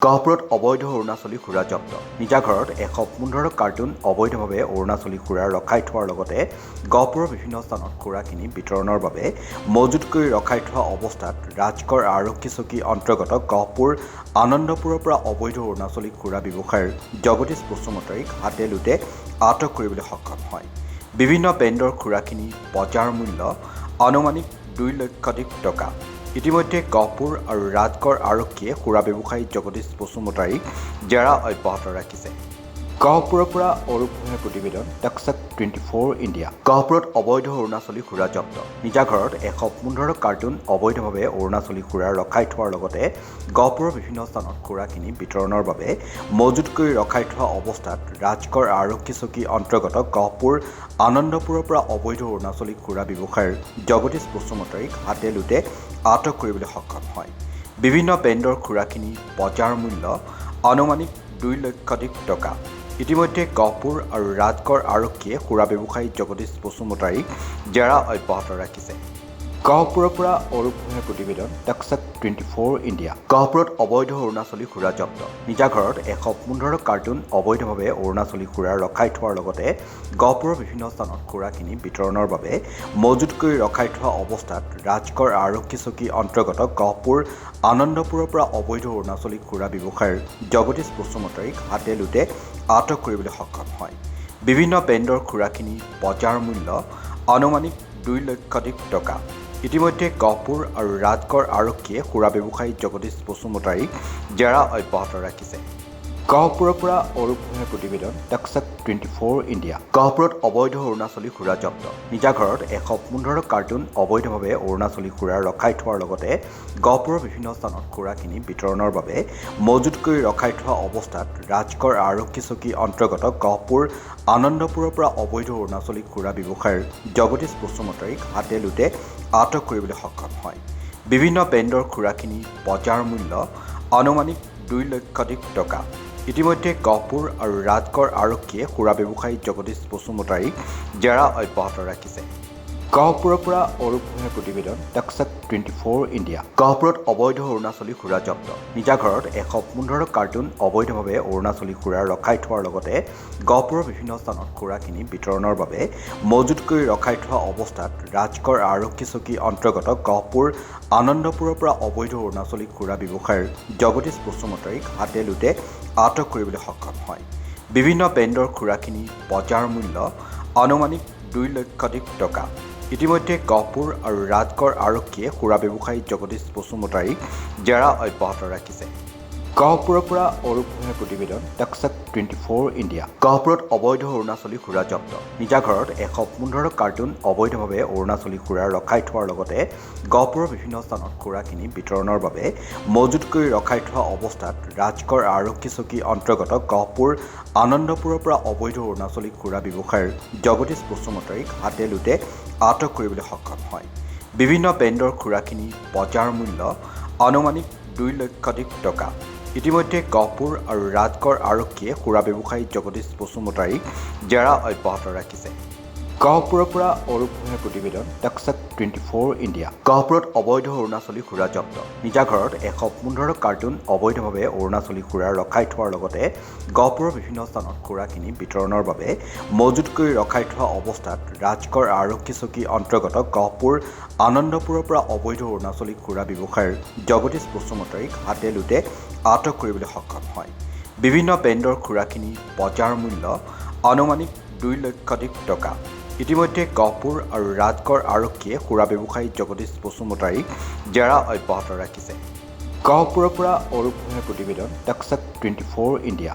গহপুৰত অবৈধ অৰুণাচলী সুৰা জব্দ। নিজা ঘৰত ১১৫ কাৰ্টুন অবৈধভাৱে অৰুণাচলী সুৰা ৰখাই থোৱাৰ লগতে গহপুৰৰ বিভিন্ন স্থানত সুৰাখিনি বিতৰণৰ বাবে মজুত কৰি ৰখাই থোৱা অৱস্থাত ৰাজগড় আৰক্ষী চকী অন্তৰ্গত গহপুৰ আনন্দপুৰৰ পৰা অবৈধ অৰুণাচলী সুৰা ব্যৱসায়ীৰ জগদীশ বসুমতাৰীক হাতে লোটে আটক কৰিবলৈ সক্ষম হয়। বিভিন্ন ব্ৰেণ্ডৰ সুৰাখিনি বজাৰ মূল্য আনুমানিক ২ লক্ষাধিক টকা। ইতিমধ্যে গহপুৰ আৰু ৰাজগড় আৰক্ষীয়ে সুৰা ব্যৱসায়ী জগদীশ বসুমতাৰীক জেৰা অব্যাহত ৰাখিছে। গহপুৰৰ পৰা অৰূপ ভূঞাৰ প্ৰতিবেদন, টাকচাক 24 ইণ্ডিয়া। গহপুৰত অবৈধ অৰুণাচলী সুৰা জব্দ। নিজা ঘৰত ১১৫ কাৰ্টুন অবৈধভাৱে অৰুণাচলী সুৰা ৰখাই থোৱাৰ লগতে গহপুৰৰ বিভিন্ন স্থানত সুৰাখিনি বিতৰণৰ বাবে মজুত কৰি ৰখাই থোৱা অৱস্থাত ৰাজগড় আৰক্ষী চকী অন্তৰ্গত গহপুৰ আনন্দপুৰৰ পৰা অবৈধ অৰুণাচলী সুৰা ব্যৱসায়ীৰ জগদীশ বসুমতাৰীক হাতে লোটে আটক কৰিবলৈ সক্ষম হয়। বিভিন্ন ব্ৰেণ্ডৰ সুৰাখিনি বজাৰ মূল্য আনুমানিক ২ লক্ষাধিক টকা। ইতিমধ্যে গহপুৰ আৰু ৰাজগড় আৰক্ষীয়ে সুৰা ব্যৱসায়ী জগদীশ বসুমতাৰীক জেৰা অব্যাহত ৰাখিছে। গহপুৰৰ পৰা অৰূপ ভূঞাৰ প্ৰতিবেদন, টাকচাক 24 ইণ্ডিয়া। গহপুৰত অবৈধ অৰুণাচলী সুৰা জব্দ। নিজা ঘৰত ১১৫ কাৰ্টুন অবৈধভাৱে অৰুণাচলী সুৰা ৰখাই থোৱাৰ লগতে গহপুৰৰ বিভিন্ন স্থানত সুৰাখিনি বিতৰণৰ বাবে মজুত কৰি ৰখাই থোৱা অৱস্থাত ৰাজগড় আৰক্ষী চকী অন্তৰ্গত গহপুৰ আনন্দপুৰৰ পৰা অবৈধ অৰুণাচলী সুৰা ব্যৱসায়ীৰ জগদীশ বসুমতাৰীক হাতে লোটে আটক কৰিবলৈ সক্ষম হয়। বিভিন্ন ব্ৰেণ্ডৰ সুৰাখিনি বজাৰ মূল্য আনুমানিক ২ লক্ষাধিক টকা। ইতিমধ্যে গহপুৰ আৰু ৰাজগড় আৰক্ষীয়ে সুৰা ব্যৱসায়ী জগদীশ বসুমতাৰীক জেৰা অব্যাহত ৰাখিছে। গহপুৰৰ পৰা অৰূপ ভূঞাৰ প্ৰতিবেদন, টাকচাক 24 ইণ্ডিয়া। গহপুৰত অবৈধ অৰুণাচলী সুৰা জব্দ। নিজা ঘৰত ১১৫ কাৰ্টুন অবৈধভাৱে অৰুণাচলী সুৰা ৰখাই থোৱাৰ লগতে গহপুৰৰ বিভিন্ন স্থানত সুৰাখিনি বিতৰণৰ বাবে মজুত কৰি ৰখাই থোৱা অৱস্থাত ৰাজগড় আৰক্ষী চকী অন্তৰ্গত গহপুৰ আনন্দপুৰৰ পৰা অবৈধ অৰুণাচলী সুৰা ব্যৱসায়ীৰ জগদীশ বসুমতাৰীক হাতে লোটে আটক কৰিবলৈ সক্ষম হয়। বিভিন্ন ব্ৰেণ্ডৰ সুৰাখিনি বজাৰ মূল্য আনুমানিক ২ লক্ষাধিক টকা। ইতিমধ্যে গহপুৰ আৰু ৰাজগড় আৰক্ষীয়ে সুৰা ব্যৱসায়ী জগদীশ বসুমতাৰীক জেৰা অব্যাহত ৰাখিছে। গহপুৰৰ পৰা অৰূপ ভূঞাৰ প্ৰতিবেদন, টাকচাক 24 ইণ্ডিয়া। গহপুৰত অবৈধ অৰুণাচলী সুৰা জব্দ। নিজা ঘৰত ১১৫ কাৰ্টুন অবৈধভাৱে অৰুণাচলী সুৰা ৰখাই থোৱাৰ লগতে গহপুৰৰ বিভিন্ন স্থানত সুৰাখিনি বিতৰণৰ বাবে মজুত কৰি ৰখাই থোৱা অৱস্থাত ৰাজগড় আৰক্ষী চকী অন্তৰ্গত গহপুৰ আনন্দপুৰৰ পৰা অবৈধ অৰুণাচলী সুৰা ব্যৱসায়ীৰ জগদীশ বসুমতাৰীক হাতে লোটে আটক কৰিবলৈ সক্ষম হয়। বিভিন্ন ব্ৰেণ্ডৰ সুৰাখিনি বজাৰ মূল্য আনুমানিক ২ লক্ষাধিক টকা। ইতিমধ্যে গহপুৰ আৰু ৰাজগড় আৰক্ষীয়ে সুৰা ব্যৱসায়ী জগদীশ বসুমতাৰীক জেৰা অব্যাহত ৰাখিছে। গহপুৰৰ পৰা অৰূপ ভূঞাৰ প্ৰতিবেদন, টাকচাক 24 ইণ্ডিয়া। গহপুৰত অবৈধ অৰুণাচলী সুৰা জব্দ। নিজা ঘৰত ১১৫ কাৰ্টুন অবৈধভাৱে অৰুণাচলী সুৰা ৰখাই থোৱাৰ লগতে গহপুৰৰ বিভিন্ন স্থানত সুৰাখিনি বিতৰণৰ বাবে মজুত কৰি ৰখাই থোৱা অৱস্থাত ৰাজগড় আৰক্ষী চকী অন্তৰ্গত গহপুৰ আনন্দপুৰৰ পৰা অবৈধ অৰুণাচলী সুৰা ব্যৱসায়ীৰ জগদীশ বসুমতাৰীক হাতে লোটে আটক কৰিবলৈ সক্ষম হয়। বিভিন্ন ব্ৰেণ্ডৰ সুৰাখিনি বজাৰ মূল্য আনুমানিক ২ লক্ষাধিক টকা। ইতিমধ্যে গহপুৰ আৰু ৰাজগড় আৰক্ষীয়ে সুৰা ব্যৱসায়ী জগদীশ বসুমতাৰীক জেৰা অব্যাহত ৰাখিছে। গহপুৰৰ পৰা অৰূপ ভূঞাৰ প্ৰতিবেদন, টাকচাক 24 ইণ্ডিয়া। গহপুৰত অবৈধ অৰুণাচলী সুৰা জব্দ। নিজা ঘৰত ১১৫ কাৰ্টুন অবৈধভাৱে অৰুণাচলী সুৰা ৰখাই থোৱাৰ লগতে গহপুৰৰ বিভিন্ন স্থানত সুৰাখিনি বিতৰণৰ বাবে মজুত কৰি ৰখাই থোৱা অৱস্থাত ৰাজগড় আৰক্ষী চকী অন্তৰ্গত গহপুৰ আনন্দপুৰৰ পৰা অবৈধ অৰুণাচলী সুৰা ব্যৱসায়ীৰ জগদীশ বসুমতাৰীক হাতে লোটে আটক কৰিবলৈ সক্ষম হয়। বিভিন্ন ব্ৰেণ্ডৰ সুৰাখিনি বজাৰ মূল্য আনুমানিক ২ লক্ষাধিক টকা। ইতিমধ্যে গহপুৰ আৰু ৰাজগড় আৰক্ষীয়ে সুৰা ব্যৱসায়ী জগদীশ বসুমতাৰীক জেৰা অব্যাহত ৰাখিছে। গহপুৰৰ পৰা অৰূপ ভূঞাৰ প্ৰতিবেদন, টাকচাক 24 ইণ্ডিয়া।